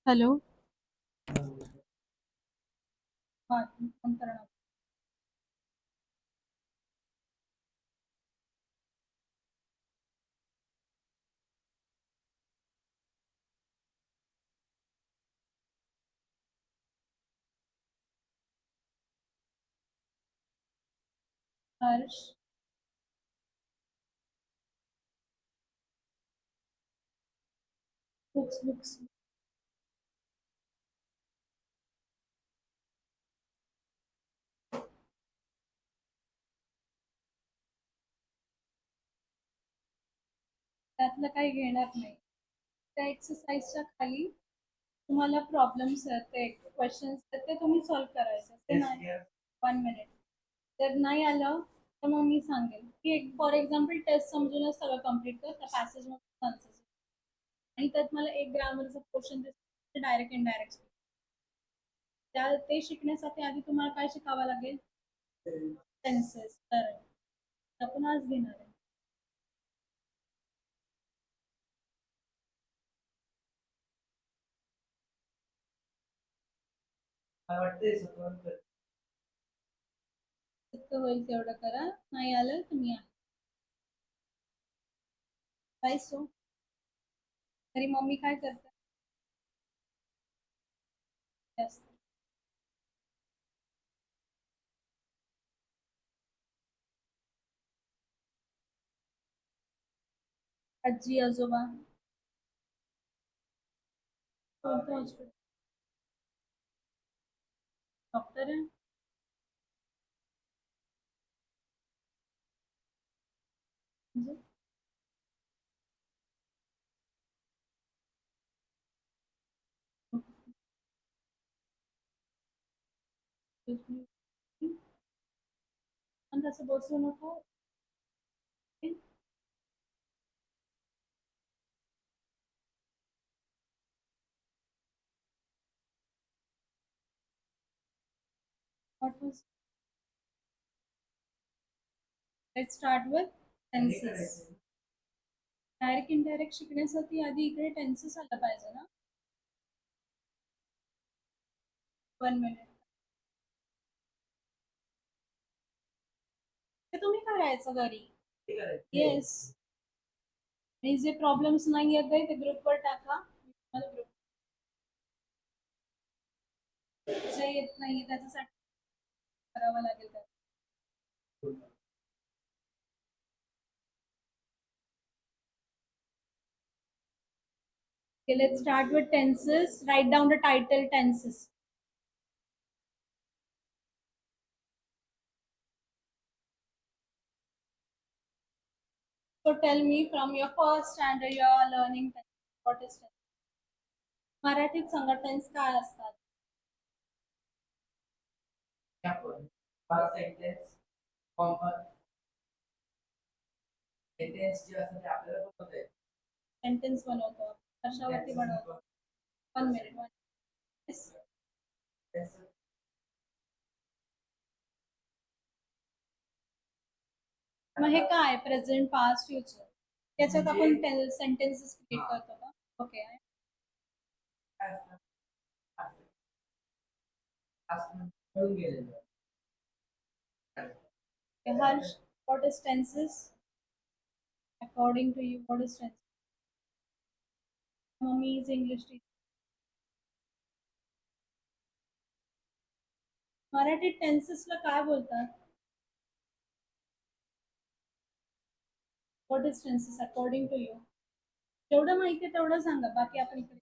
Hello. हा, phone करणार. Harsh. Books books. त्यातलं काही घेणार नाही. त्या एक्सरसाइजच्या खाली तुम्हाला प्रॉब्लेम्स आहेत, ते क्वेश्चन्स आहेत, ते तुम्ही सॉल्व्ह करायचे. ते नाही 1 मिनिट. जर नाही आलं तर मग मी सांगेन की एक फॉर एक्झाम्पल टेस्ट समजूनच सगळं कम्प्लीट कर त्या पॅसेज मध्ये आन्सर्स. आणि त्यात मला एक ग्रामरचा क्वेश्चन दिसतो डायरेक्ट इनडायरेक्ट. त्या ते शिकण्यासाठी आधी तुम्हाला काय शिकावं लागेल? टेन्सेस. तर आपण आज घेणार आहे. जितकं होईल तेवढं करा. नाही आलं तर मी आहे. काय सो तरी मम्मी काय करते? जास्त. आजी आजोबा. कोणतं हॉस्पिटल? डॉक्टर आहे. म्हणजे पण तसं बसू नको. What was let's start with tenses. Direct indirect शिकण्यासाठी आधी इकडे टेन्सेस आलं पाहिजे ना. 1 मिनिट. ते तुम्ही करायचं घरी. येस. आणि जे प्रॉब्लेम्स नाही येत आहे ते ग्रुपवर टाका. मला ग्रुप जे येत नाही त्याच्यासाठी करावं लागेल का? Okay, let's start with tenses. Write down the title tenses. So tell me from your first standard you are learning tense. What is tense? मराठीत सांगा टेन्स काय असतात? सेंटेन्स बनवतो. कशावरती बनवतो? 1 मिनिट. मग हे काय प्रेझेंट पास्ट फ्युचर त्याच्यात आपण सेंटेन्सेस क्रिएट करतो का? Okay. Harsh, what is tenses? According to you, what is tenses? Mommy is English teacher. Marathi टेन्सेसला काय बोलतात? What is tenses according to you? जेवढं माहिती आहे तेवढं सांगा, बाकी आपण इकडे.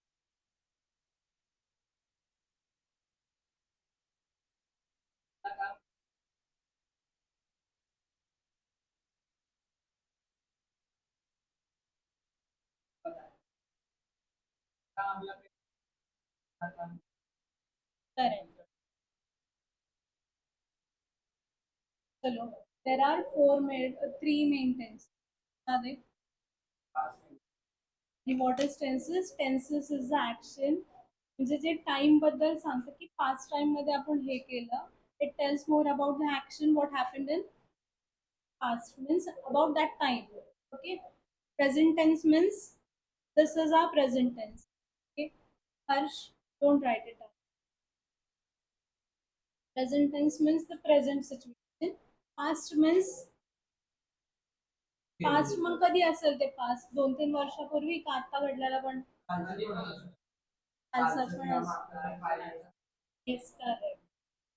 करेक्ट. चलो. There are three main tenses. Are they? What is tenses? Tenses is the action. म्हणजे जे टाइम बद्दल सांगतं की पास्ट टाइम मध्ये आपण हे केलं. It tells more about the action what happened in past means about that time. Okay. Present tense means this is our present tense. Okay, Harsh, don't write it down. Present tense means the present situation. Past means past मग कधी असेल ते past 2-3 वर्षापूर्वी का आता घडलेला पण कालचा पण येस करेक्ट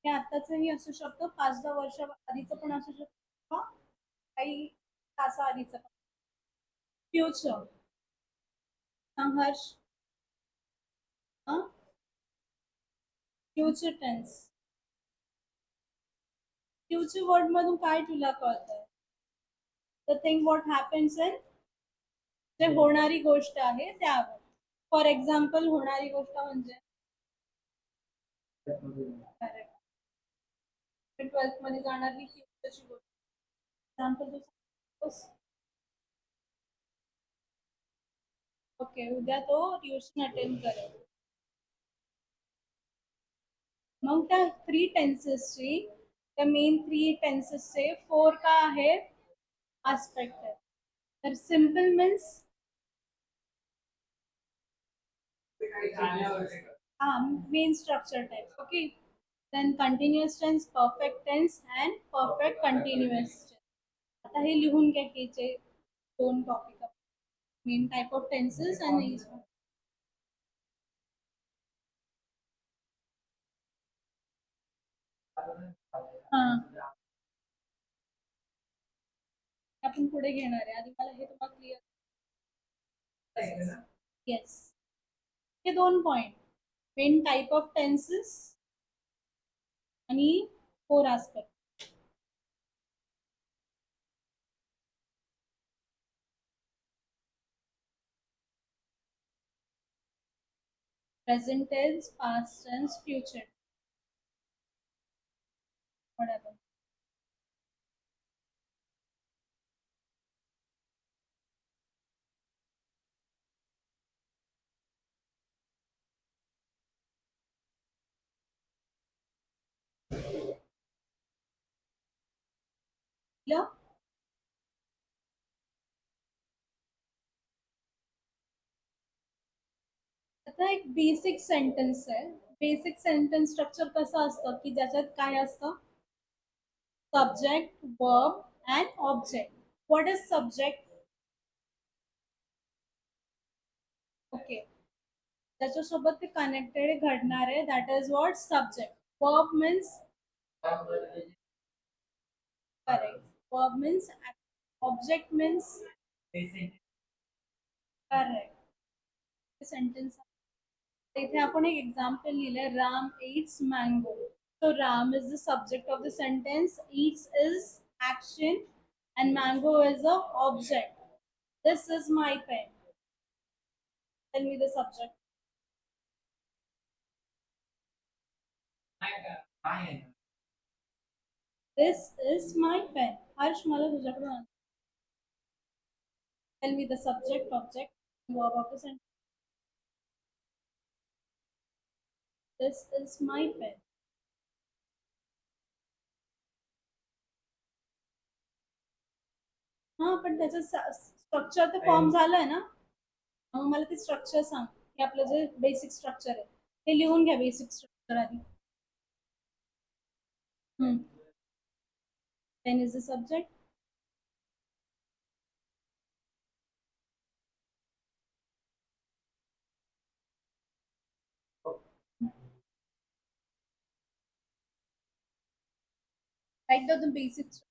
हे आताचंही असू शकतं 5-10 वर्ष आधीचं पण असू शकतं काही तासा आधीचं पण फ्युचर संघर्ष फ्युचर टेन्स फ्युचर वर्ड मधून काय तुला कळतंय the thing what happens in जे होणारी गोष्ट आहे त्यावर फॉर एक्झाम्पल होणारी गोष्ट म्हणजे करेक्ट 12th मध्ये जाणारी फ्युचरची गोष्ट एक्झाम्पल तू ओके उद्या तो ट्युशन अटेंड करेल मग त्या 3 टेन्सेसची त्या मेन 3 टेन्सेसचे 4 काय आहे आस्पेक्ट आहे तर सिम्पल मीन्स हा main structure type okay then continuous tense perfect tense and perfect continuous आता हे लिहून घ्यायचे 2 topic main type of tenses आणि हा आपण पुढे घेणार आहे आधी मला हे तुम्हाला क्लिअर येस हे 2 point main type of tenses आणि 4 aspect present tense, past tense, future. Whatever. Clear? आता एक बेसिक सेंटेन्स आहे बेसिक सेंटेन्स स्ट्रक्चर कसं असतं की ज्याच्यात काय असतं subject verb and object what is subject okay त्याच्यासोबत ते कनेक्टेड घडणार आहे that is what subject verb means correct verb means object means correct sentence इथे आपण एक एक्झाम्पल लिहिलंय Ram eats mango so ram is the subject of the sentence eats is action and mango is the object this is my pen tell me the subject this is my pen harsh मला तुझ्याकडून tell me the subject object verb of the sentence this is my pen हा पण त्याचं structure तर form झालंय ना मग मला ते स्ट्रक्चर सांग हे आपलं जे बेसिक स्ट्रक्चर आहे ते लिहून घ्या बेसिक स्ट्रक्चर आधी pen is the subject write down the basics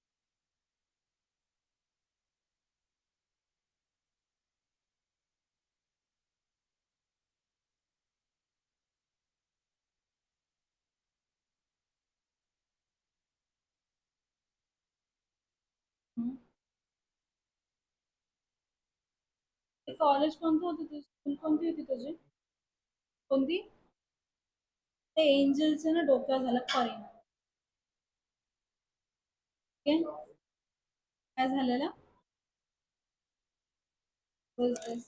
college कोणतं होतं तुझं स्कूल कोणती होती तुझी कोणती ते एंजलचं ना डोक्यावर झालं परिणाम ओके काय झालेलं was this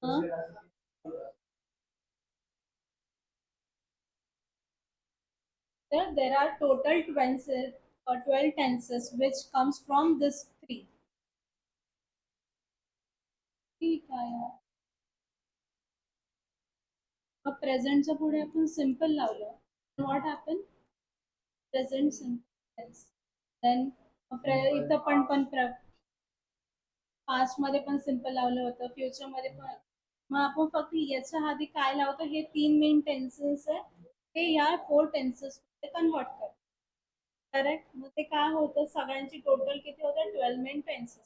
huh? There are total 20 12 tenses which comes from this three. ठीक आहे. मग प्रेझेंटच्या पुढे आपण सिम्पल लावलं. What happen? Present simple tense. Then इथं पण पास्ट मध्ये पण सिम्पल लावलं होतं, फ्युचर मध्ये पण. मग आपण फक्त याच्या आधी काय लावतो, हे 3 मेन टेन्सेस आहे, ते या 4 टेन्सेस मध्ये कन्वर्ट करतो. करेक्ट. मग ते काय होतं, सगळ्यांची टोटल किती होतं, 12 मेन टेन्सेस.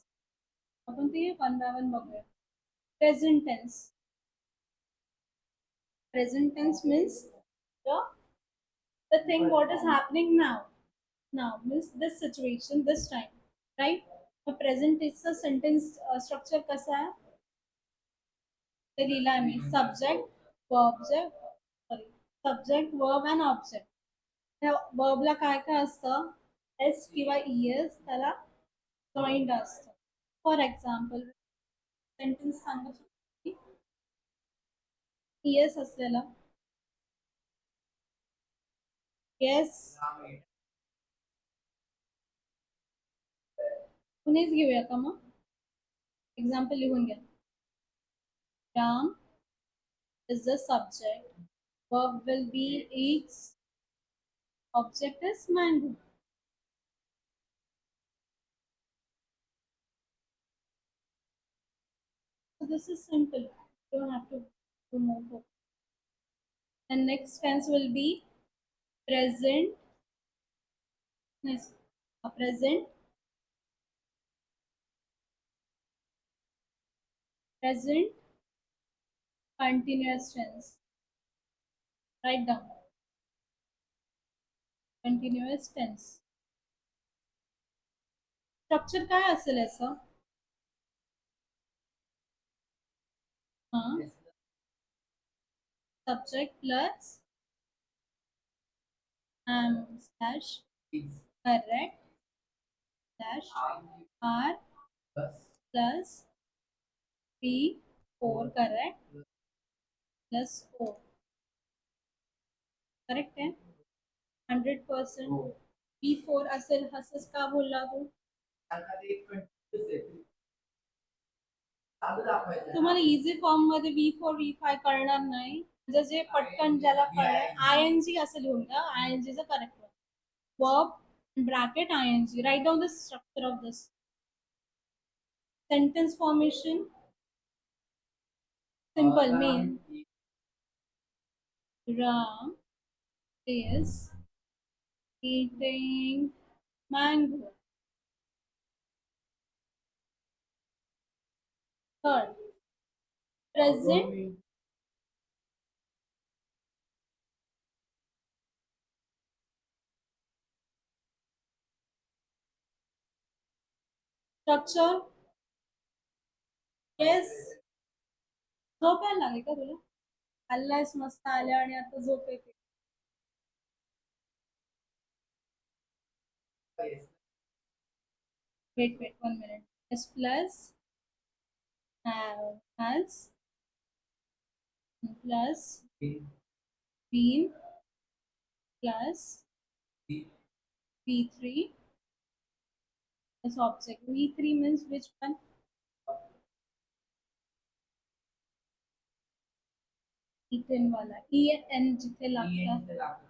आपण ते वन बाय वन बघूया. Present tense. Present tense means the thing what is happening now means this situation, this time, right? The present is a sentence structure कसा आहे ते लिहिलं आहे मी. Subject verb and object. त्या वर्बला काय काय असतं, एस किंवा ईएस त्याला जॉईंट असतं. फॉर एक्झाम्पल सेंटेन्स सांगू शकतो, ईएस असलेला येस कुणीच घेऊया का मग एक्झाम्पल लिहून घ्या. Ram is the subject, verb will be eats, object is mango. So this is simple. You don't have to do more for. And next tense will be present. Yes, a present continuous tense. Write down continuous tense. Structure काय असेल याचं? हां, subject plus slash correct slash r plus p 4 correct plus o. Correct आहे. 100% B4 असेल, असंच का बोलला तू? तुम्हाला इझी फॉर्म मध्ये V4 V5 कळणार नाही. म्हणजे जे पटकन ज्याला कळलंय ING असं लिहून द्या. ING चं correct verb bracket ING. Write down the structure of this sentence formation. Simple mean Ram is eating mango. Third, present structure. Yes. झोप यायला लागली का तुला? खाल्लायस मस्त आल्या आणि आता झोप येते. Wait 1 minute. S plus has plus been plus V3 plus object. V3 means which one? Eaten वाला. EN जिथे लागतं.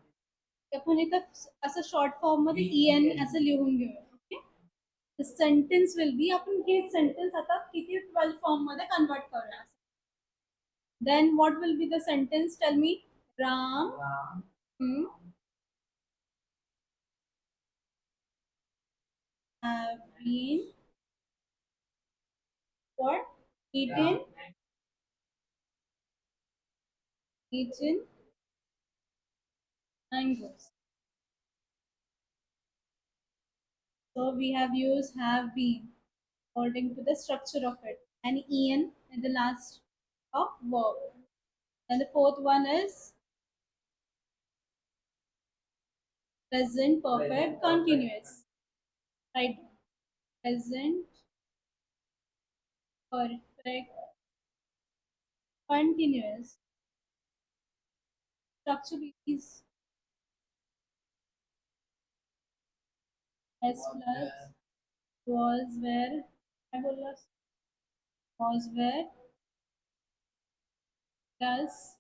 आपण इथं असं शॉर्ट फॉर्म मध्ये EN असं लिहून घेऊया. Okay. The sentence will be, आपण हे सेंटेन्स आता किती 12 फॉर्म मध्ये कन्वर्ट करूया. Then what will be the sentence? Tell me. Ram have been what? Eaten mangoes. So we have used have been according to the structure of it, and en in the last of verb. And the fourth one is present perfect continuous. Right? Present perfect continuous. Structure is S plus was where, काय बोललास? Was where plus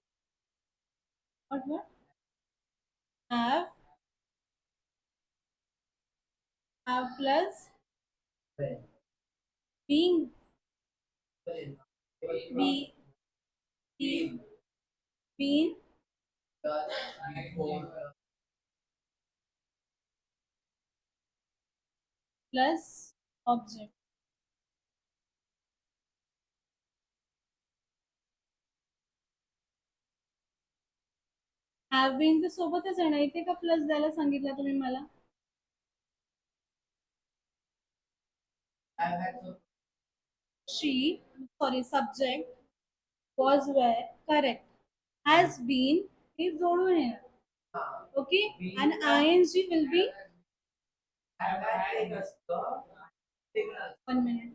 what have plus being be be been plus object. Have been तर सोबतच आहे ना, इथे का plus द्यायला सांगितलं तुम्ही मला? She, sorry, subject was where, correct. Has been हे जोडून येणार. Okay, and ing will be 1 minute.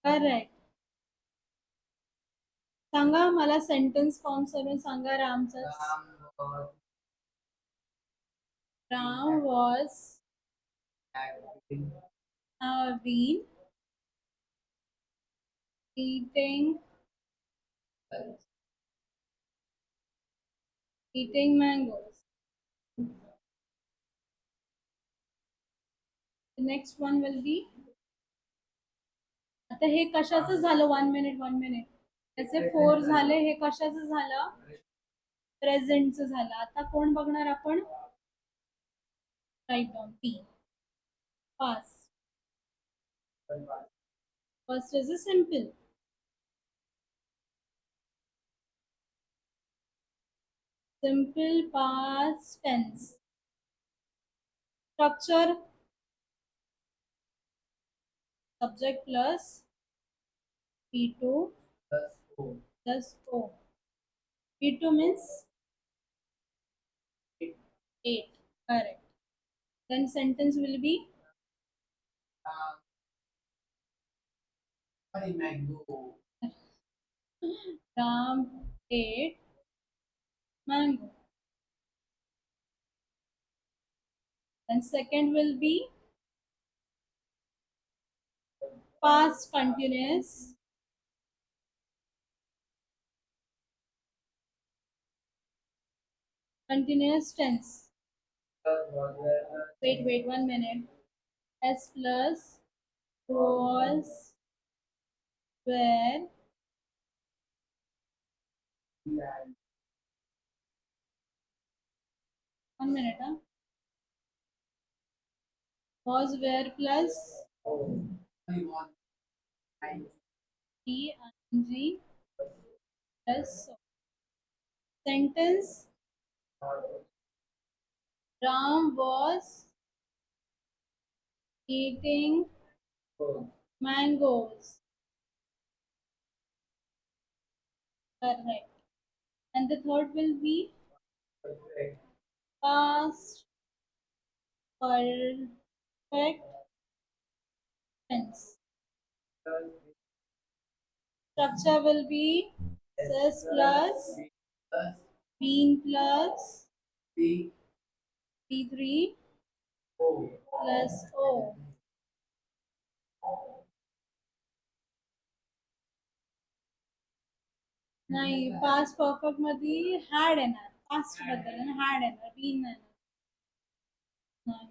Correct. सांगा मला सेंटेन्स फॉर्म करून सांगा रामचं. Ram was been eating mangoes. The next one will be, आता हे कशाचं झालं? 1 minute. त्याचे 4 झाले. हे कशाचं झालं? प्रेझेंटचं झालं. आता कोण बघणार आपण? Write down P. Past. First is a simple. Simple past tense. Structure, subject plus P2 plus O. P2 means 8. Correct. Then sentence will be Ram ate mango. And second will be past continuous. Continuous tense. Wait, 1 minute. S plus was where 1 minute, huh? Was where plus ing plus so. Sentence, Ram was eating mangoes. Correct. And the third will be past perfect tense. Structure will be S plus been plus P3 plus O. नाही, past perfect मध्ये had येणार. Past बद्दल had येणार, been येणार. नाही,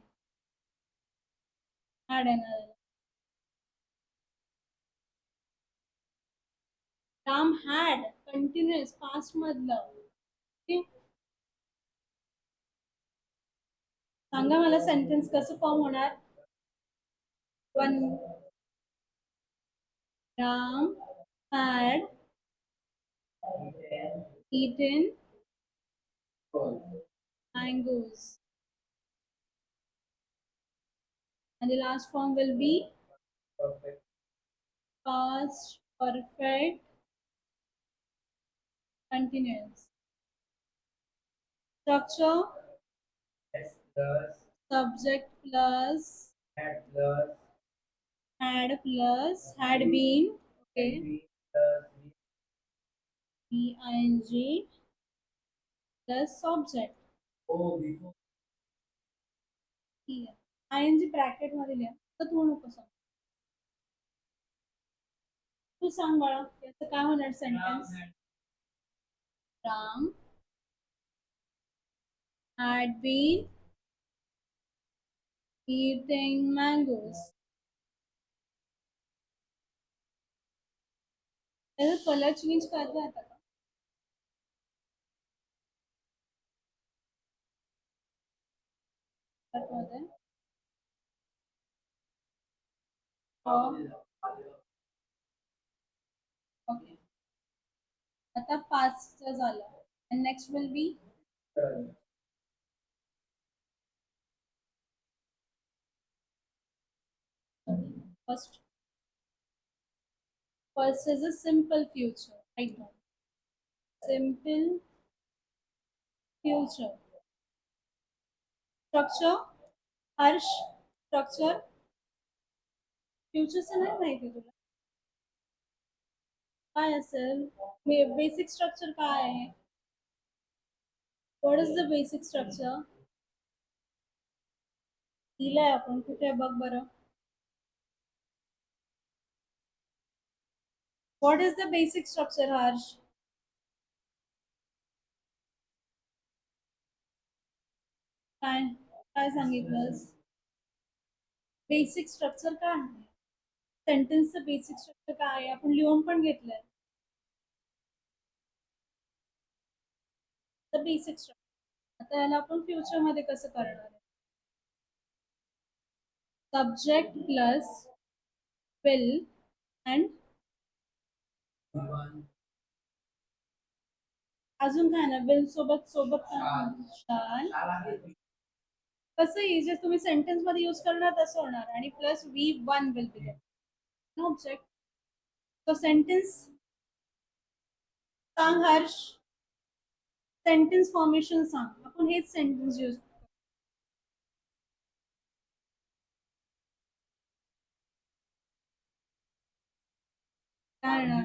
had येणार. Ram had continuous past मधलं. Okay, सांगा मला सेंटेन्स कसं फॉर्म होणार? One, Ram had eaten mangoes. And the last form will be past perfect continuous. Structure, subject plus had been, okay, ing plus subject. ठीक आहे. ING ब्रॅकेट मध्ये लिहा, तर तू नको सांग. तू सांग बाळा, याचं काय होणार sentence? Ram had been eating mangoes. त्याचा कलर चेंज करता येतं का? त्यामध्ये ओके. आता पाचचं झालं. And next will be first. First is a simple future. Right now. Simple future. Structure. Harsh. Structure. फ्युचरचं नाही माहिती तुला? काय असेल? बेसिक स्ट्रक्चर काय आहे? What is the basic structure? दिलंय आपण कुठे बघ बरं. What is the basic structure Harsh? काय काय सांगितलंस? बेसिक स्ट्रक्चर काय आहे? सेंटेन्सचं बेसिक स्ट्रक्चर काय आहे? आपण लिहून पण घेतलंय. The basic structure. आता याला आपण फ्युचर मध्ये कसं करणार आहे? सब्जेक्ट प्लस विल अँड अजून काय ना, विल सोबत सोबत शाल. कसं जे तुम्ही सेंटेन्स मध्ये यूज करणार तसं होणार. आणि plus V1 will be no object. तो सेंटेन्स सांग हर्ष. सेंटेन्स फॉर्मेशन सांग. आपण हेच सेंटेन्स यूज काय ना.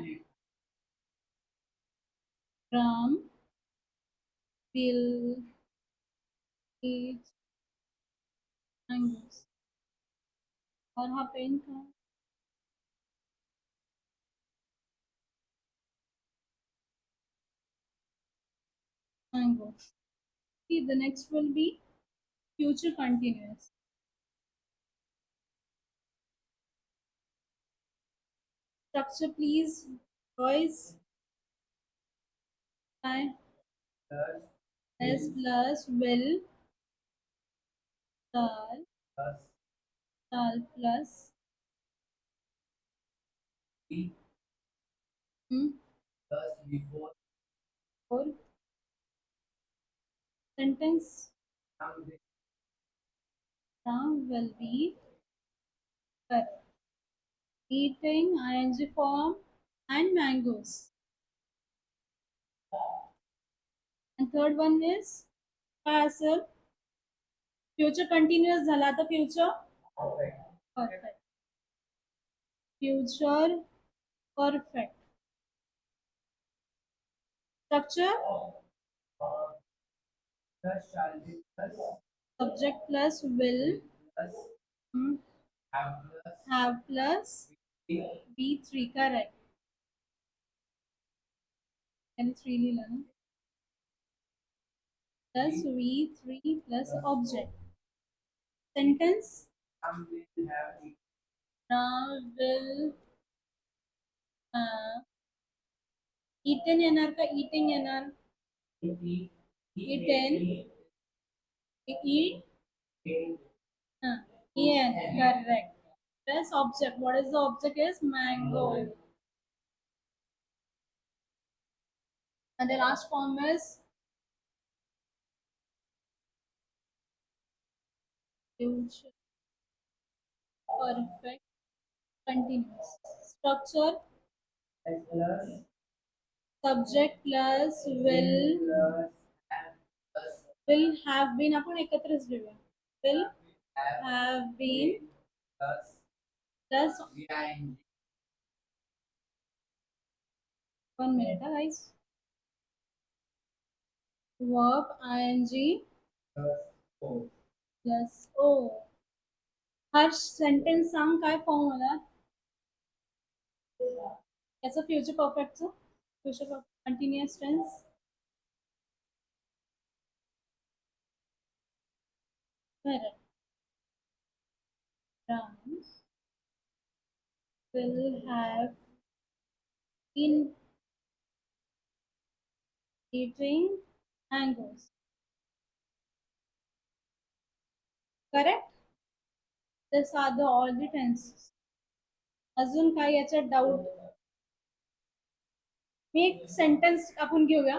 Ram will eat mangoes. और हाँ पेन था. Mango. See, the next will be future continuous. Structure, please, boys. Time. S plus will shall plus hmm, or sentence. Ram will be correct. Eating ing form and mangoes. And third one is काय असेल? Future continuous झाला. आता future perfect. Future perfect. Structure subject plus will hmm, have plus B3 correct. And it's really learn plus V3 plus object. Sentence now will eaten येणार का eating येणार? Eaten eat correct. Plus object. What is the object? Is mango. And the last form is future perfect continuous. Structure subject plus will have been. आपण एकत्रच लिहूया. Will have been plus 1 minute guys. Verb ing plus O. Harsh sentence सांग काय form होणार याचं future परफेक्टचं future perfect continuous tense. बरं. Ram will have been eating mangoes. Correct? This are the all the tenses. अजून काय याच्यात डाऊट. मी एक सेंटेन्स आपण घेऊया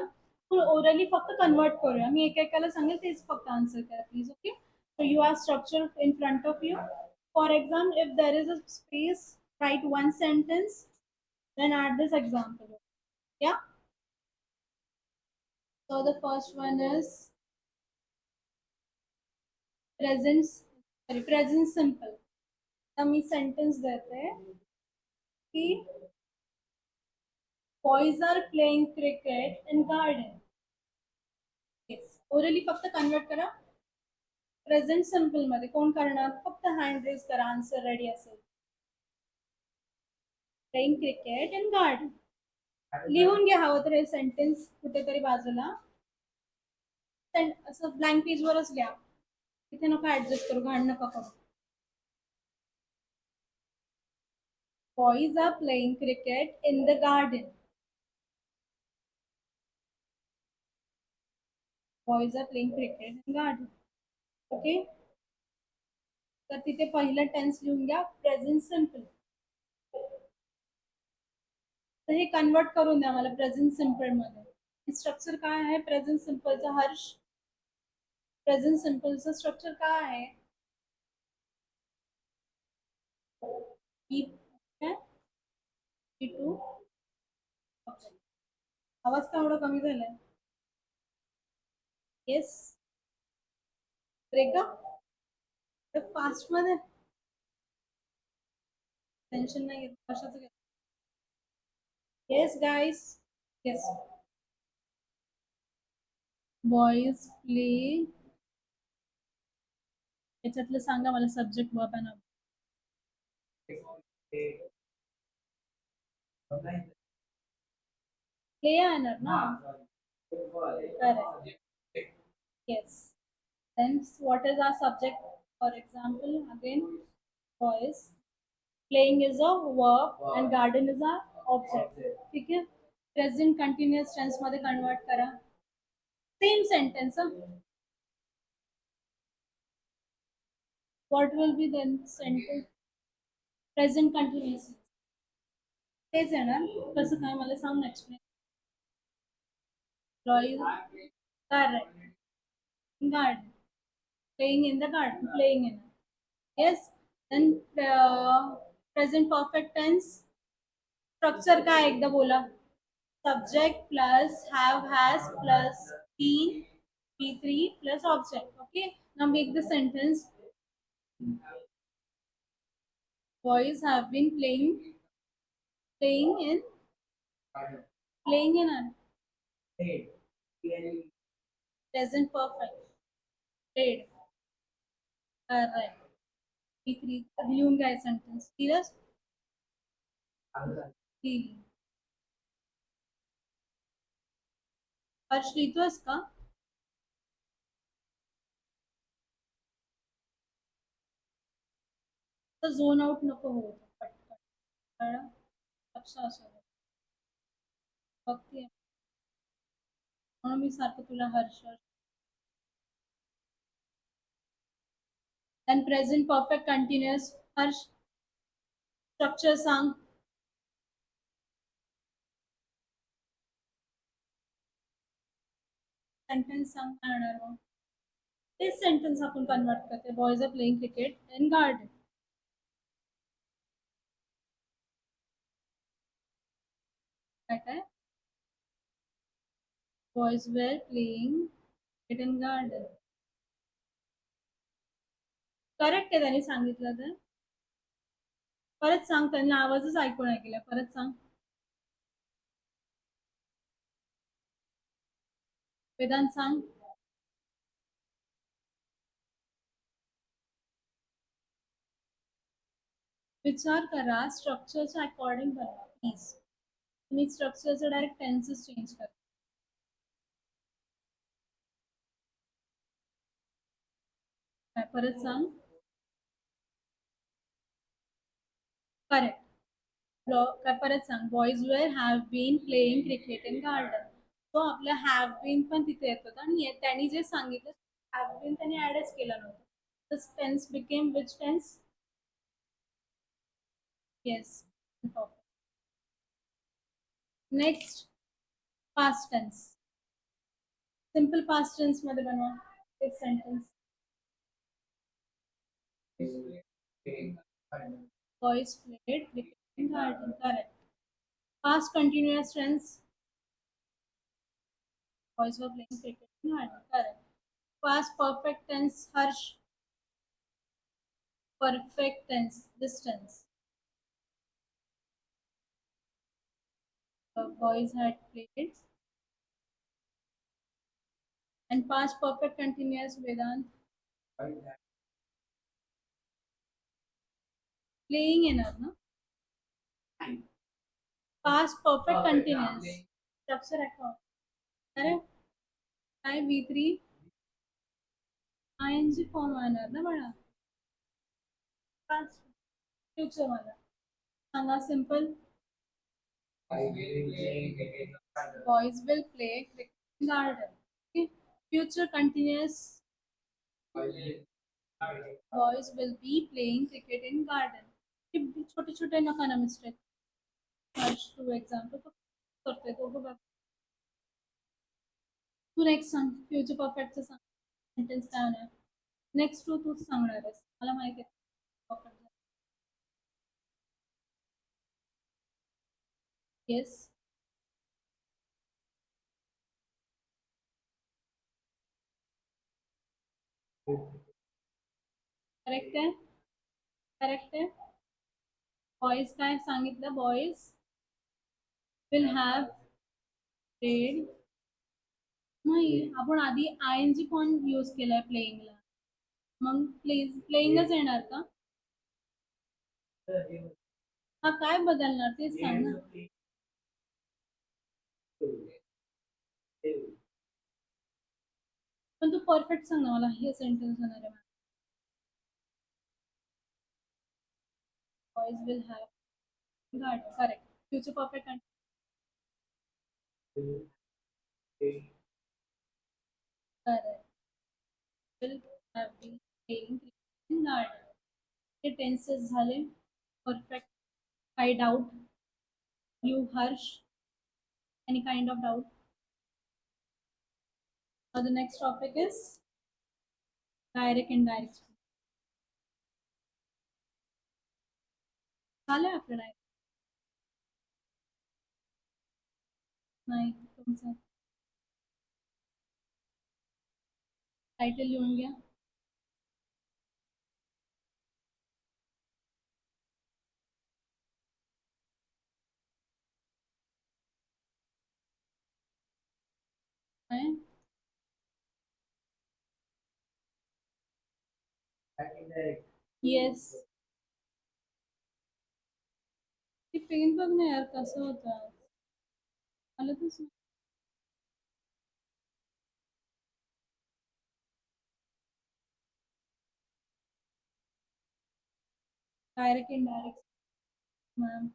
ओरली फक्त कन्वर्ट करूया मी एकेकाला सांगेल तेच फक्त आन्सर करा please okay so you are structure in front of you for example if there is a space right one sentence then add this example yeah so the first one is present sorry present simple तर मी sentence देते की boys are playing cricket in garden yes orally फक्त convert करा present simple मध्ये कोण करणार फक्त hand raise करा आन्सर रेडी असेल प्लेइंग क्रिकेट इन गार्डन लिहून घ्या हवं तर हे सेंटेन्स कुठेतरी बाजूला असं ब्लँक पेज वरच लिहा तिथे नको ऍडजस्ट करू घाण नका करू boys are playing cricket in the garden boys are playing cricket in garden okay तर तिथे पहिलं टेन्स लिहून घ्या प्रेझेंट सिम्पल तर हे कन्वर्ट करून द्या मला प्रेझेंट सिम्पल मध्ये स्ट्रक्चर काय आहे प्रेझेंट सिम्पलचा हर्ष प्रेझेंट सिम्पलचं स्ट्रक्चर काय आहे टू आवाज का एवढा कमी झालाय येस ब्रेकअप फास्ट मध्ये टेन्शन नाही कशाचं yes guys yes boys play याच्यातलं सांगा मला सब्जेक्ट वर्ब अँड प्ले येणार ना correct yes then what is our subject for example again boys playing is a verb and garden is a object ठीक है present continuous tense मध्ये convert करा same sentence what will be then sentence present continuous तेच आहे ना कसं काय मला सांग explain boys correct garden playing in the garden playing in yes then present perfect tense structure काय एकदा बोला subject plus have has plus been p3 plus object okay now make the sentence boys have been playing in playing in a present perfect played correct p3 लिहून काय sentence serious हर्ष लिहितोयस का तर zone out नको हो पटकन लक्ष असू बघते म्हणून मी सारखं तुला Harsh then present perfect continuous Harsh structure सांग सेंटेन्स सांग काय येणार मग तेच सेंटेन्स आपण कन्वर्ट करते boys are playing cricket in garden काय काय boys were playing cricket in garden correct आहे त्यांनी सांगितलं तर परत सांग त्यांना आवाजच ऐकून ऐकला परत सांग वेदांत सांग विचार करा, स्ट्रक्चरच्या अकॉर्डिंग बनवा प्लीज. तुम्ही स्ट्रक्चरचं डायरेक्ट टेन्सेस चेंज करा. काय परत सांग. करेक्ट. काय परत सांग. Boys were have been playing cricket in garden. तो आपला हॅव बीन पण तिथे येत होता आणि त्यांनी जे सांगितलं हॅव बीन त्यांनी ऍडच केलं नव्हतं. This tense became which tense? Yes. Next, past tense. Simple past tense मध्ये बनवा एक sentence. Boys played cricket in garden. Correct. Past continuous tense. Boys were playing cricket in garden. Correct. Past perfect tense. Harsh. Perfect tense. This tense. The boys had played. And past perfect continuous. Vedant. Playing enough, no? Past perfect continuous. Structure account. Correct. I V3 ing form येणार ना बाळा. Past future वाला. सांगा simple. Boys will play cricket in garden. Okay. Future continuous. Boys will be playing cricket in garden. छोटे छोटे नका ना mistake. First to example करतोय तो बघ. तू नेक्स्ट सांग. फ्युचर परफेक्टचं सांग. सेंटेन्स काय होणार. नेक्स्ट तूच सांगणार आहेस मला माहिती आहे. परफेक्ट. येस. करेक्ट आहे. करेक्ट आहे. बॉईज काय सांगितलं. Boys will have played. नाही आपण आधी I N G form use केलाय प्लेइंगला. मग प्लेइंगच येणार का. हा काय बदलणार तेच सांग ना. पण तू परफेक्ट सांग ना मला. हे सेंटेन्स होणार आहे. Boys will have garden. Correct. Future perfect. Correct. will have been playing cricket in garden. हे टेन्सेस झाले. परफेक्ट. काही doubt. You Harsh, any kind of doubt? Now the next topic is direct and indirect speech. झालं आपलं direct. नाही तुमचं title लिहून घ्या. काय येस. ते पेन बघ ना यार कसं होतं. मला तस direct indirect ma'am.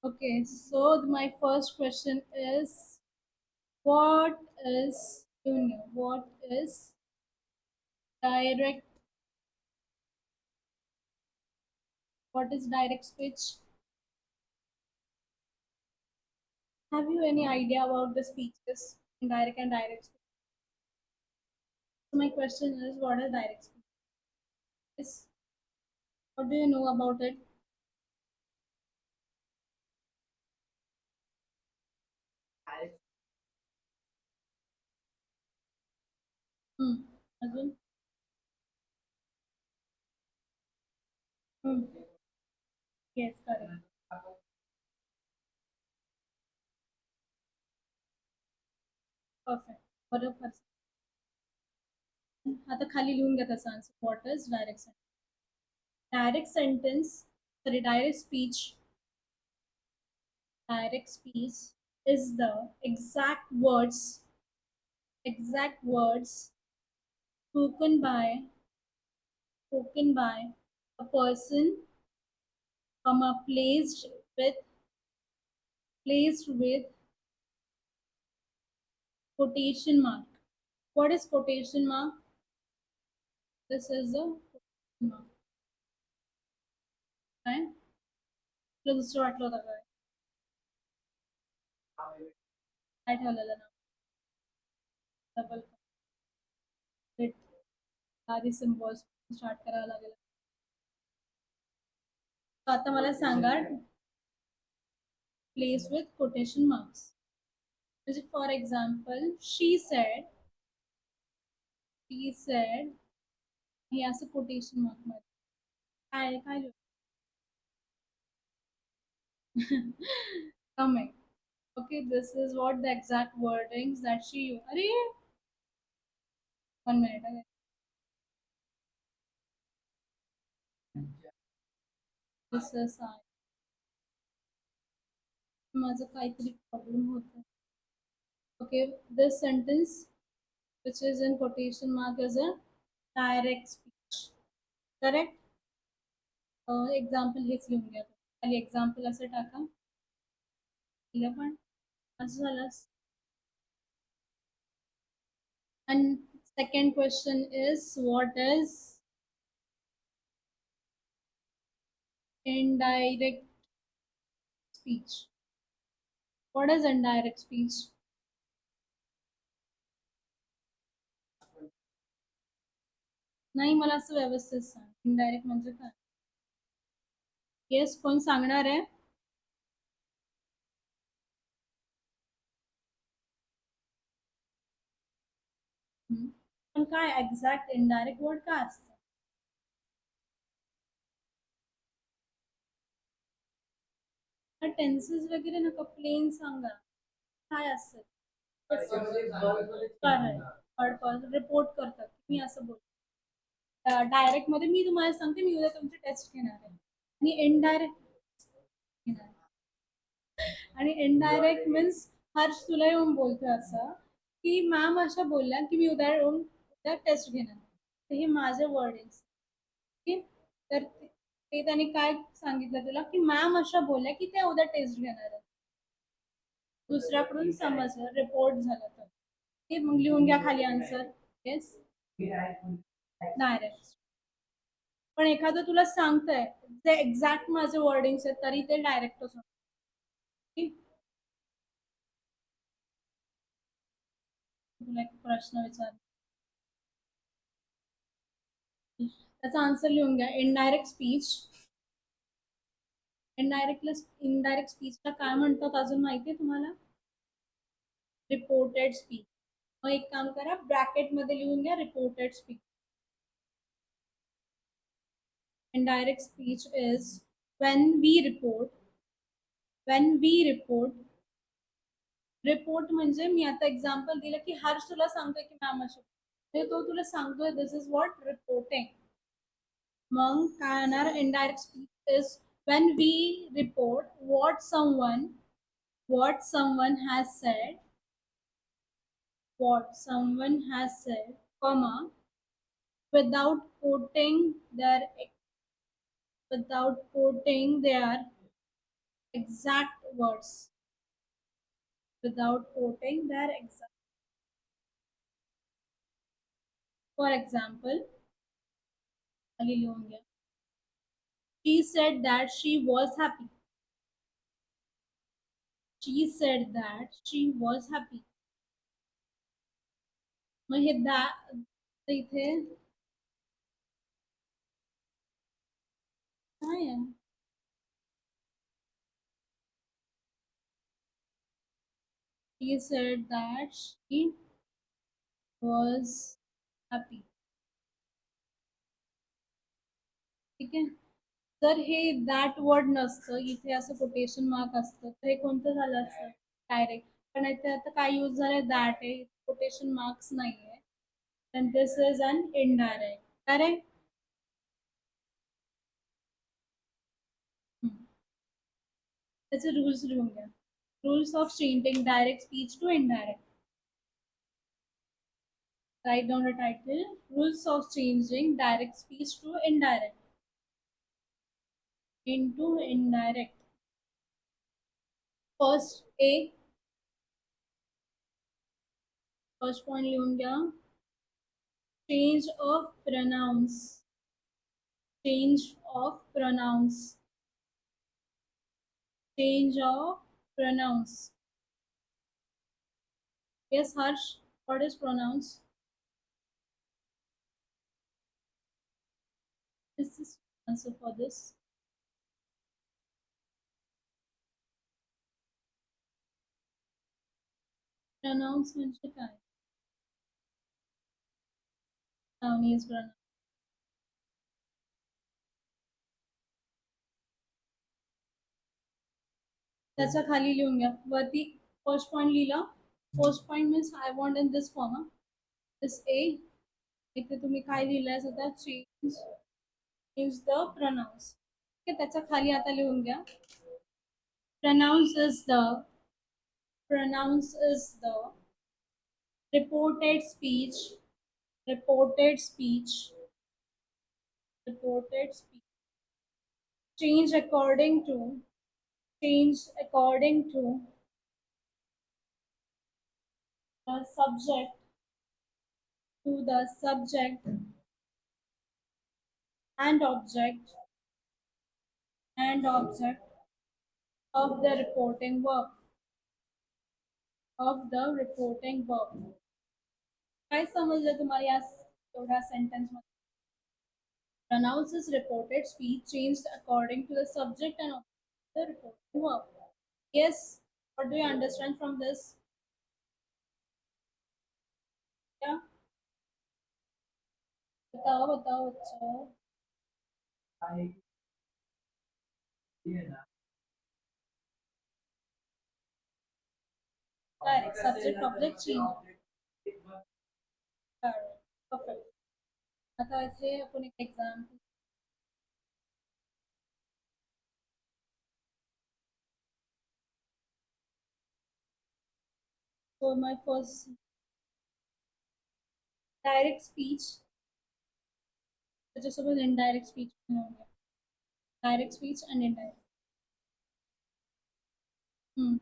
Okay, so my first question is what is union? What is direct? What is direct speech? Have you any idea about the speeches, indirect and direct speech? So my question is, what is direct speech? Yes. What do you know about it? Hmm. अजून? Hmm. Yes, correct. Perfect. बरोबर. आता खाली लिहून घ्या त्याचा answer. What is direct sentence? Direct sentence, sorry, direct speech is the exact words spoken by a person, with placed with quotation mark. What is quotation mark? This is a quotation mark. Right? तुला दुसरं वाटलं होतं काय? काय ठेवलेलं ना? Double आधी symbols start करावं लागेल. तर आता मला सांगा, प्लेस विथ कोटेशन मार्क्स. म्हणजे फॉर एक्झाम्पल, शी सेड हे असं कोटेशन मार्क मध्ये काय काय coming. Okay, this is what the exact wordings that she used. अरे 1 minute. Okay. This is माझं काहीतरी प्रॉब्लेम होतं. Okay, this sentence which is in quotation mark is a direct speech. Correct? Example हेच लिहून घ्या. खाली एक्झाम्पल असं टाका. लिहिलं पण असं झालं. And second question is, what is indirect speech? What is indirect speech? नाही, मला असं व्यवस्थित सांग. इनडायरेक्ट म्हणजे काय? येस, कोण सांगणार आहे? पण काय एक्झॅक्ट इनडायरेक्ट वर्ड काय असतं? टेन्सेस वगैरे नका, प्लेन सांगा काय असतं. रिपोर्ट करतात मी असं बोल. डायरेक्ट मध्ये मी तुम्हाला सांगते, मी उद्या तुमची टेस्ट घेणार आहे. आणि इनडायरेक्ट घेणार. आणि इनडायरेक्ट मीन्स हर्ष तुला येऊन बोलतोय असं की मॅम अशा बोलल्या की मी उद्या टेस्ट घेणार. तर हे माझे वर्डिंग्स. तर ते त्यांनी काय सांगितलं तुला की मॅम अशा बोलल्या की त्या उद्या टेस्ट घेणार आहेत. दुसऱ्याकडून समजलं, रिपोर्ट झालं तर ते मग लिहून घ्या खाली आन्सर. Yes, direct. पण एखादं तुला सांगतंय ते एक्झॅक्ट माझे वर्डिंग्स आहेत तरी ते डायरेक्टच होणार. तुला एक प्रश्न विचार, त्याचा आन्सर लिहून घ्या. इनडायरेक्ट स्पीचला काय म्हणतात अजून माहितीये तुम्हाला? Reported speech. मग एक काम करा, ब्रॅकेट मध्ये लिहून घ्या reported speech. Indirect speech is when we report. Report म्हणजे मी आता एक्झाम्पल दिलं की हर्ष तुला सांगतोय की मॅम अशा, तो तुला सांगतोय दिस इज व्हॉट रिपोर्टिंग. मग काय येणार? Indirect speech is when we report what someone has said, comma, without quoting their exact words. Without quoting their exact. For example, खाली लिहून घ्या. She said that she was happy. She said that she was happy. मग हे इथे काय आहे? She said that she was happy. ठीक आहे. तर हे that word नसतं, इथे असं कोटेशन मार्क असतं, तर हे कोणतं झालं असतं? डायरेक्ट. पण इथे आता काय यूज झालंय? दॅट आहे, कोटेशन मार्क्स नाहीये. then this is an indirect. Correct? Hmm. त्याचे rules लिहून घ्या. Rules of changing direct speech to indirect. Write down the title. Rules of changing direct speech to indirect. Into indirect. First A. First point लिहून घ्या. Change of pronouns. Change of pronouns. Change of pronouns. Yes, Harsh. What is pronouns? This is answer for this. Pronouns म्हणजे काय? Noun is pronoun. त्याच्या खाली लिहून घ्या. वरती first point लिहिला. First point means I want in this form. This A. इथे तुम्ही काय लिहिलंय सध्या? Change is the pronouns. ठीक आहे, त्याच्या खाली आता लिहून घ्या. Pronounce is the Pronounce is the reported speech, reported speech, reported speech. Change according to, change according to the subject, to the subject and object and object of the reporting verb, of the reporting verb. काय समजलं तुम्हाला या एवढ्या sentence मध्ये? Pronounce is reported speech changed according to the subject and object of the reporting verb. Yes, what do you understand from this? Yeah, बताओ बताओ बच्चों. Correct. Subject object change. Correct. Perfect. आता इथे आपण एक example. So my first direct speech. त्याच्यासोबत indirect speech पण होऊया. Direct speech and indirect. Hmm.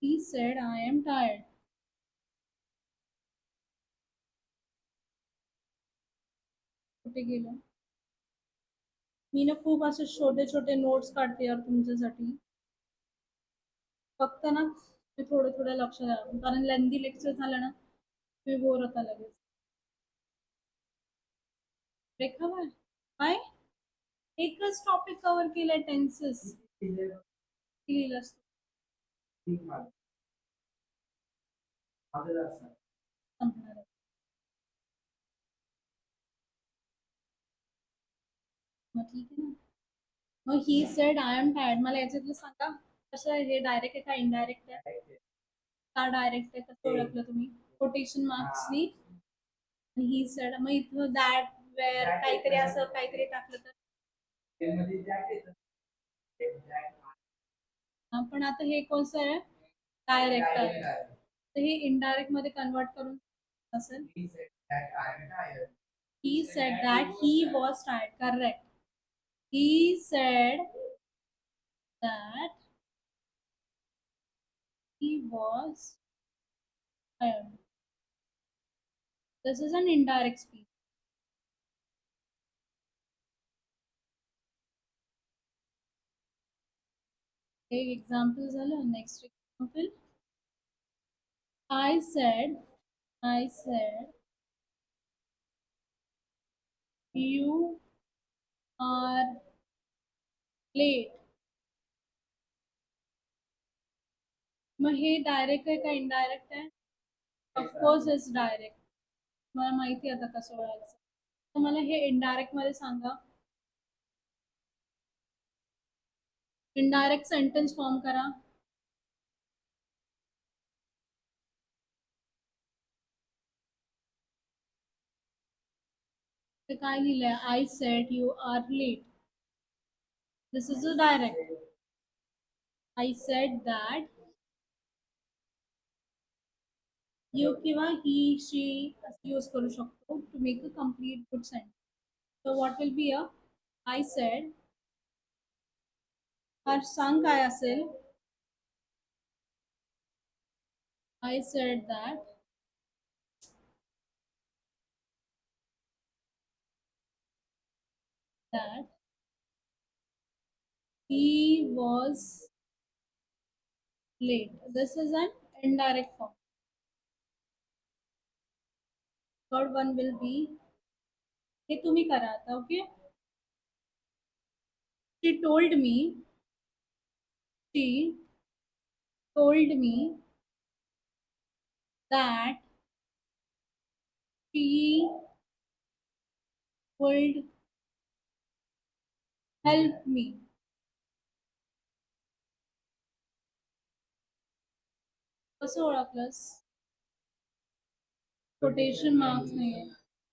He said, I am tired. कुठे गेलो? मी ना खूप असे छोटे छोटे नोट्स काढते यार तुमच्यासाठी. फक्त ना मी थोडं थोडं लक्ष द्या, कारण लेंदी लेक्चर झालं ना मी बोर होता लगेच. रेखा काय? एकच टॉपिक कव्हर केलंय टेन्सेस. लिहिलं संपणार आहे. मग ठीक आहे ना. मग he said I am tired. मला याच्यातलं सांगा कसं आहे, हे डायरेक्ट आहे का इनडायरेक्ट आहे? का डायरेक्ट आहे कसं ओळखलं तुम्ही? कोटेशन मार्क्सनी. आणि ही सेड मग इथं दॅट वेअर काहीतरी असं काहीतरी टाकलं तर. पण आता हे कसं आहे, डायरेक्ट आहे, तर हे इनडायरेक्ट मध्ये कन्वर्ट करून असेल. He said that he was tired. Correct. He said that he was tired. This is an indirect speech. एक example झालं. Next example. I said, you are late. मग हे डायरेक्ट आहे का इनडायरेक्ट आहे? Of course is direct. मला माहिती आता कसं ओळखायचं. तर मला हे इनडायरेक्ट मध्ये सांगा. इनडायरेक्ट सेंटेन्स फॉर्म करा. ते काय लिहिलंय? I said you are late. This is a direct. I said that you किंवा ही शी असं यूज करू शकतो to make a complete good sentence. So what will be a I said. Harsh सांग काय असेल? I said that he was late. This is an indirect form. Third one will be, हे तुम्ही करा आता. Okay. She told me, she told me that she would help me. कसं ओळखलंस? Quotation marks नाहीये.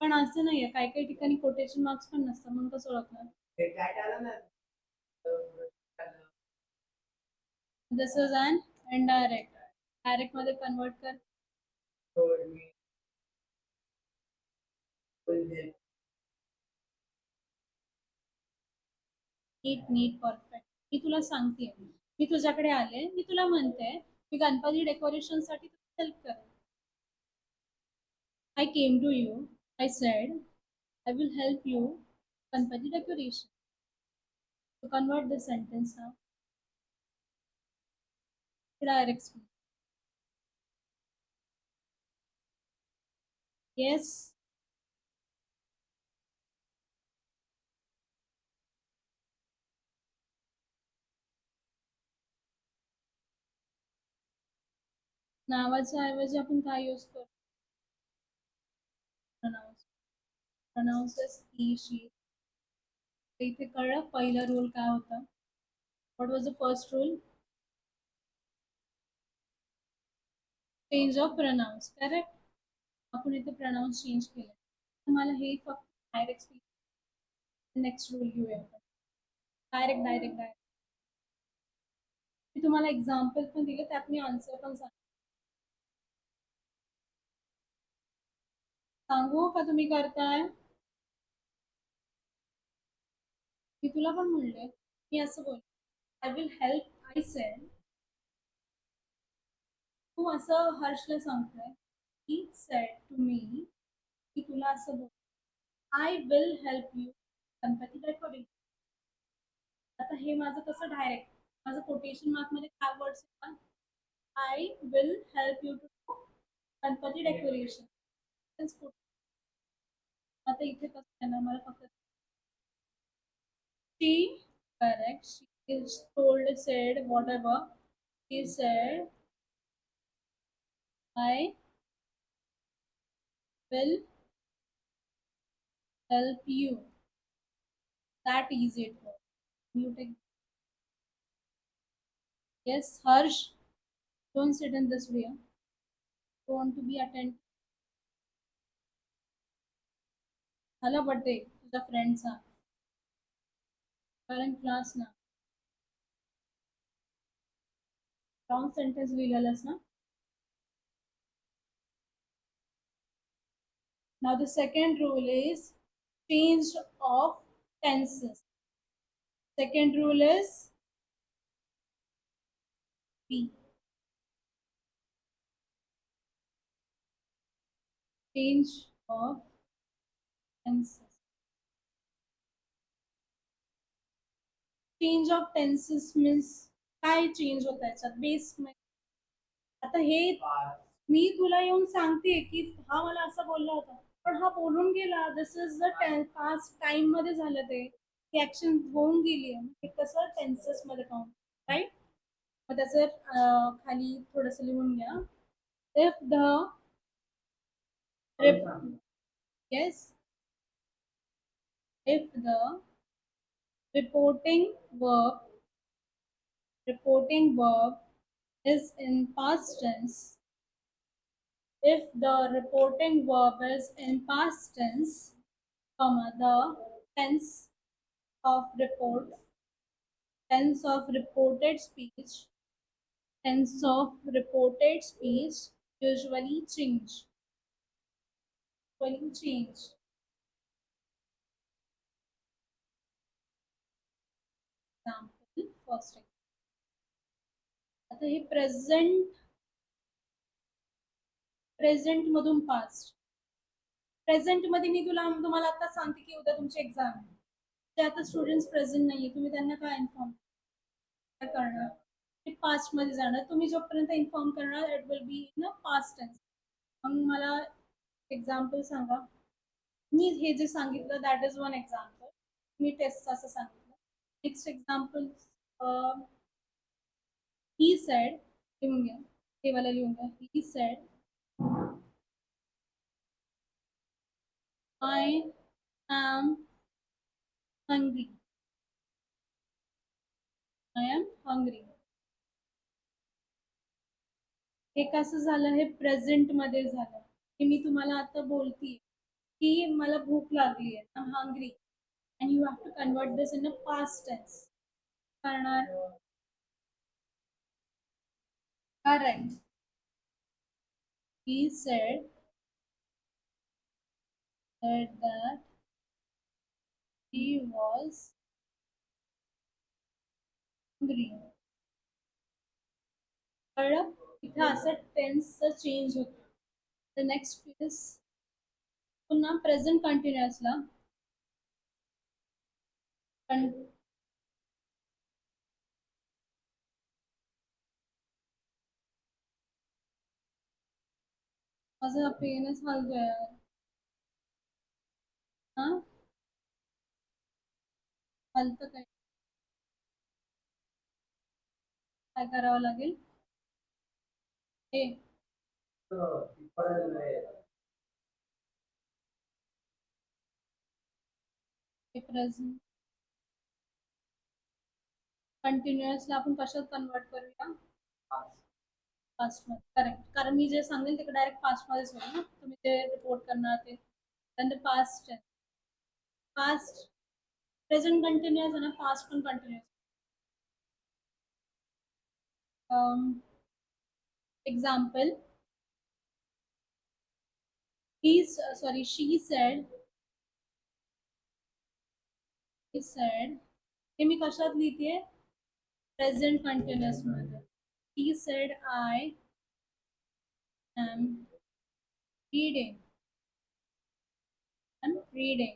पण असं नाहीये, काही काही ठिकाणी कोटेशन मार्क्स पण नसतं, मग कसं ओळखणार? This is an indirect. Direct मध्ये कन्वर्ट कर. नीट नीट परफेक्ट. मी तुला सांगते, मी तुझ्याकडे आले, मी तुला म्हणते मी गणपती डेकोरेशन साठी हेल्प कर. I came to you. I said I will help you Ganpati decoration. To convert this sentence now, direct speech. Yes. नावाच्या ऐवजी आपण काय यूज करतो? प्रनाउन्स. Pronouns he she. इथे कळलं पहिला रूल काय होता? What was the first rule? Change of pronouns. Correct. आपण इथे प्रनाउन्स चेंज केले. तुम्हाला हे फक्त डायरेक्ट स्पीच. नेक्स्ट रूल घेऊया आपण. Direct direct direct. मी तुम्हाला एक्झाम्पल पण दिले, त्यात मी आन्सर पण सांगू का तुम्ही करताय? मी तुला पण म्हणले, मी असं बोल, आय विल हेल्प. I said. तू असं हर्षला सांगतोय, ही सेड टू मी, की तुला असं बोल, आय will help you Ganpati decoration. आता हे माझं कसं डायरेक्ट, माझं कोटेशन मार्क मध्ये काय वर्ड्स येतात? I will help you to Ganpati decoration. आता इथे कसं आहे ना, मला फक्त she. Correct. She is told, said, whatever. She said, I will help you. That is it. You take. Yes, Harsh. Don't sit in this way. You want to be attentive. झाला birthday तुझ्या फ्रेंडचा. Current class ना. Wrong sentence लिहिलेलंस ना. Now the second rule is change of tenses. Second rule is B. Change of tenses. Change of tenses means काय change होत याच्यात? Base. आता हे मी तुला येऊन सांगते की हा मला असं बोलला होता, पण हा बोलून गेला. This is the past time मध्ये झालं, ते ऍक्शन होऊन गेली आहे. ते कसं टेन्सेस मध्ये काउंट, राईट? मग त्याचं खाली थोडस लिहून घ्या. If the yes, if the reporting verb reporting verb is in past tense, if the reporting verb is in past tense, comma, the tense of report, tense of reported speech, tense of reported speech usually change. Usually change. Example, first example. आता हे present मधून past. Present मध्ये मी तुम्हाला आता सांगते की उद्या तुमची exam आहे. ते आता स्टुडंट्स प्रेझेंट नाहीये, तुम्ही त्यांना काय इन्फॉर्म काय करणार? ते पास्ट मध्ये जाणार. तुम्ही जोपर्यंत इन्फॉर्म करणार it will be in past tense. मग मला एक्झाम्पल सांगा. मी हे जे सांगितलं दॅट इज वन एक्झाम्पल. मी टेस्ट असं सांगितलं. नेक्स्ट एक्झाम्पल ही सेड, लिहून घ्या, हे वाला लिहून घ्या. He said I am hungry. I am hungry. हे कसं झालं? हे प्रेझेंट मध्ये झालं. हे मी तुम्हाला आता बोलतीये की मला भूक लागली आहे, I am hungry, and you have to convert this in a past tense. करणार. Correct. He said that he was hungry. कळलं? इथे असं टेन्सचं चेंज होतं. द नेक्स्ट इज पुन्हा प्रेझेंट कंटिन्युअसला माझा पेनच हलतोय यार. हा, हलतं काय? काय करावं लागेल? हे प्रेझेंट कंटिन्युअसला आपण कशात कन्वर्ट करूया? पास्ट मध्ये. करेक्ट. कारण मी जे सांगेल ते डायरेक्ट पास्ट मध्येच होईल ना. तुम्ही जे रिपोर्ट करणार ते पास्ट पास्ट प्रेझेंट कंटिन्युअस आहे ना, पास्ट पण कंटिन्युअस. एक्झाम्पल, she said, हे मी कशात लिहितेय? प्रेझेंट कंटिन्युअस मध्ये. He said I am reading. I'm reading.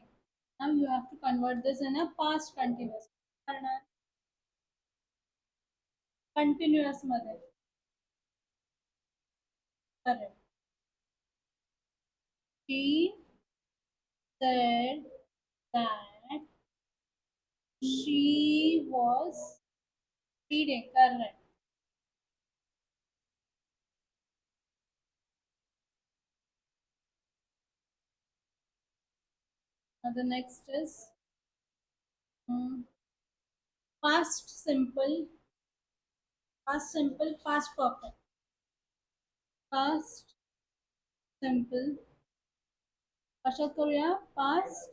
Now you have to convert this in a past continuous. Continuous मध्ये. Correct. She said that she was reading. Correct. Now the next is past simple, past simple, past perfect. Past simple. कशात करूया? Past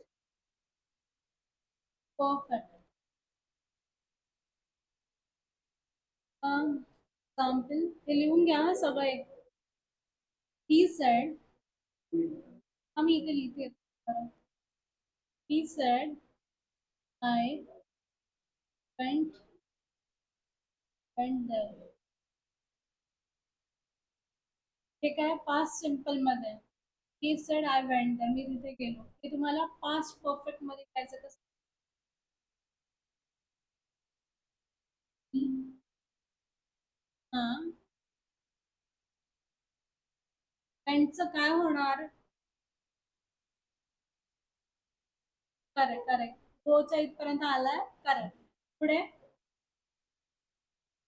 perfect. Example, हे लिहून घ्या हा सगळे. He said, आम्ही इथे लिहिते. He said I went there. हे काय? पास्ट सिंपल मध्ये. He said I went there. मी तिथे गेलो. हे तुम्हाला पास्ट परफेक्ट मध्ये करायचं कसं? हा, वेंटचं काय होणार? Correct correct. गोच्या इथपर्यंत आलाय. करेक्ट. पुढे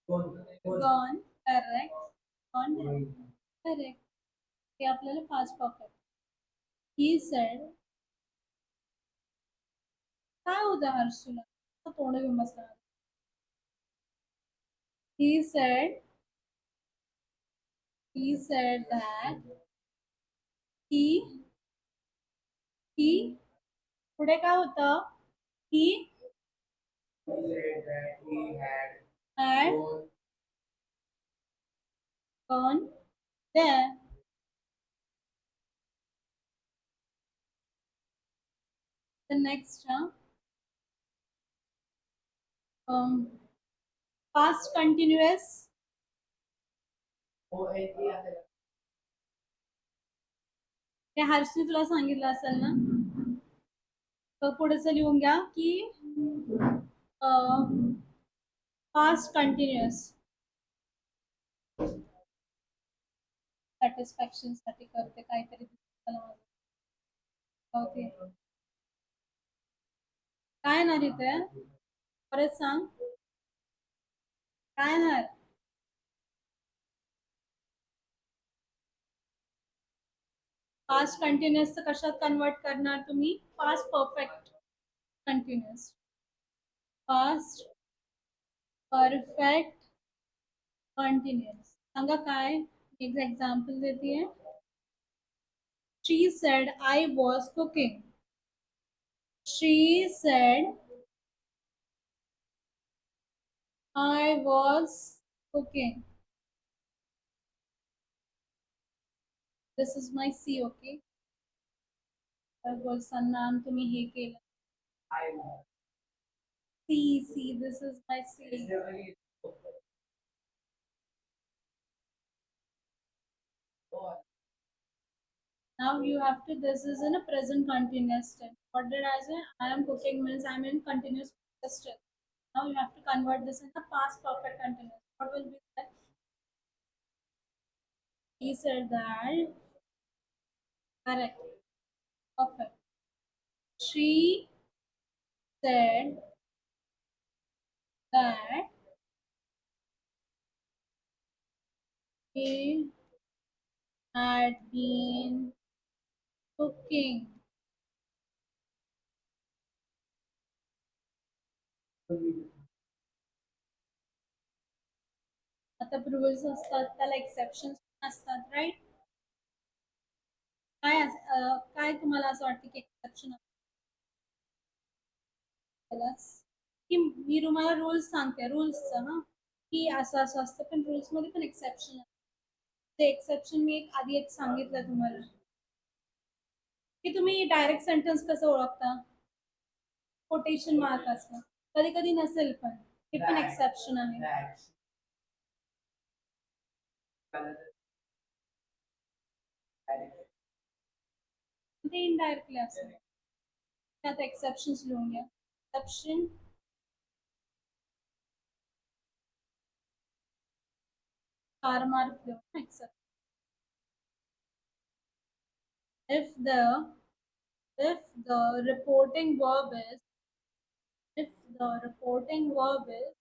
गॉन. करेक्ट. गॉन. करेक्ट. हे आपल्याला पास्ट परफेक्ट. ही सेड, काय होतं हर्षूला? तोंड घेऊन बसला. he said that he he पुढे काय होतं? He had gone there. The next um, past continuous. हे हर्षने तुला सांगितलं असेल ना. पुढचं लिहून घ्या की past continuous सॅटिस्फॅक्शन साठी करते काहीतरी ओके काय ना इथे परत सांग काय ना पास्ट कंटिन्युअस कशात कन्वर्ट करणार तुम्ही past perfect continuous past perfect continuous सांगा काय एक एक्झाम्पल देते she said I was cooking she said I was cooking this is my C okay तर बोलताना तुम्ही हे केलं C this is my C now you have to this is in a present continuous tense what did I say I am cooking means I'm in continuous past tense now you have to convert this in the past perfect continuous what will be that he said that correct perfect she said that he had been cooking आता rules असतात त्याला exceptions असतात right काय तुम्हाला असं वाटतं की exception की मी तुम्हाला रूल्स सांगते रूल्सचं ना की असं असं असतं पण रूल्स मध्ये पण एक्सेप्शन ते एक्सेप्शन मी एक आधी एक सांगितलं तुम्हाला की तुम्ही डायरेक्ट सेंटेन्स कसं ओळखता कोटेशन मार्क असतं कधी कधी नसेल पण हे पण एक्सेप्शन आहे ते इनडायरेक्टली असतं त्यात एक्सेप्शन्स लिहून घ्या एक्सेप्शन चार मार्क देऊन accept if the reporting verb is if the reporting verb is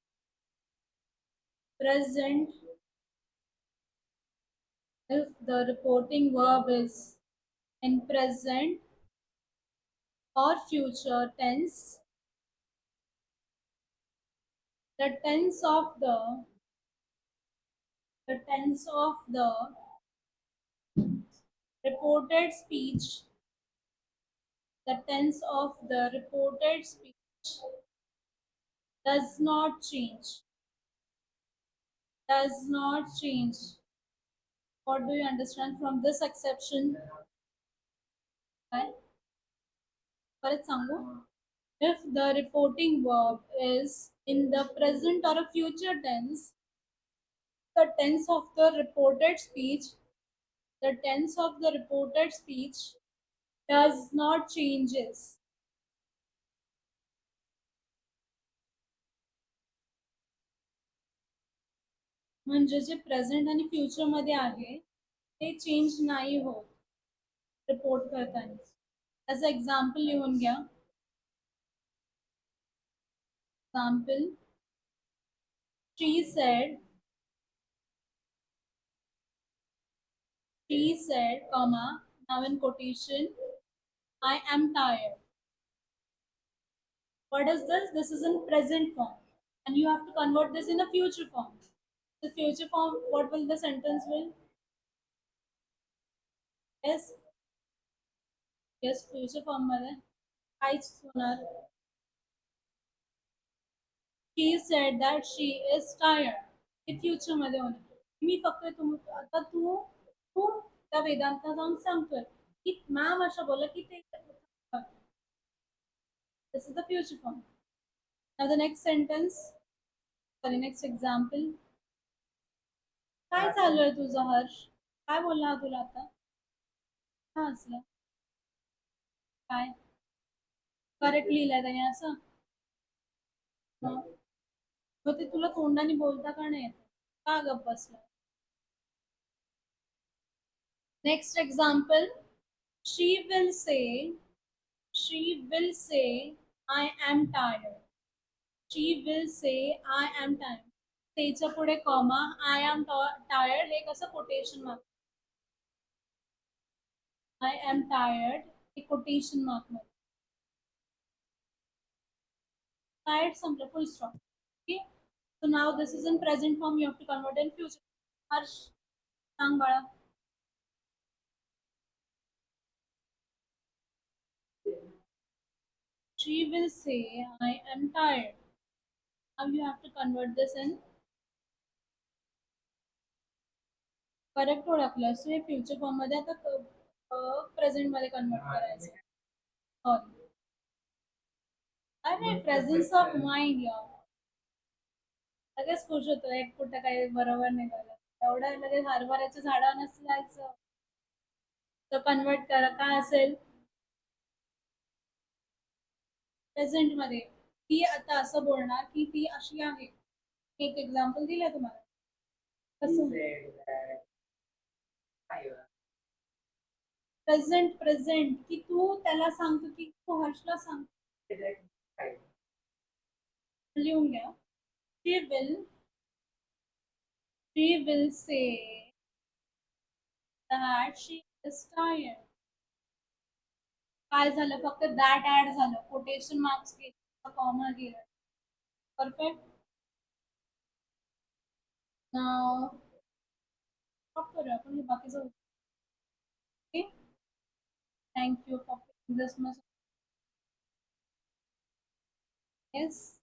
present if the reporting verb is in present or future tense the tense of the reported speech the tense of the reported speech does not change what do you understand from this exception काय परत सांगू if the reporting verb is in the present or a future tense the tense of the reported speech the tense of the reported speech does not changes म्हणजे जे present आणि future मध्ये आहे ते change नाही होत रिपोर्ट करताना त्याचं example लिहून घ्या example she said comma now in quotation I am tired what is this is in present form and you have to convert this in a future form The future form, what will the sentence will? Yes, yes, future form मध्ये काहीच होणार. She said that she is tired. Hey future मध्ये होणार. मी फक्त आता तू त्या वेदांतला जाऊन सांगतोय की मॅम अशा बोला की ते. This is the future form. Now the next sentence, sorry, next example. काय चालू आहे तुझं हर्ष? काय बोलला हा तुला आता? का हसला? काय? करेक्ट लिहिलंय त्याने असं? मग मग ते तुला तोंडाने बोलता का नाही येत? का गप्प बसला? Next example, she will say, I am tired. She will say, I am tired. त्याच्या पुढे कॉमा, I am tired हे कसं quotation mark. I am tired हे कोटेशन मार्क मध्ये. Tired संपलं, full stop. Okay. So now this is in present form. You have to convert in future. हर्ष सांग बाळा. She will say, I am tired. Now you have to convert this in correct ओळखलं. सो हे future form मध्ये आता present मध्ये convert करायचं. Sorry, अरे presence of mind यार. लगेच खुश होतो एक कुठं काही बरोबर नाही झालं एवढं लगेच हरभऱ्याच्या झाडावर नसतं जायचं. तर कन्वर्ट करा काय असेल प्रेझेंट मध्ये. ती आता असं बोलणार की ती अशी आहे. एक एक्झाम्पल दिलं तुम्हाला. कसं प्रेझेंट प्रेझेंट की तू त्याला सांगतो की तू हर्षला सांग. लिहून घ्या. She will say that she is tired. काय झालं फक्त दॅट ऍड झालं कोटेशन मार्क्स गेले कॉमा गेला. परफेक्ट. नाव स्टॉप करूया आपण हे बाकीचं. Okay. Thank you for this much. Yes.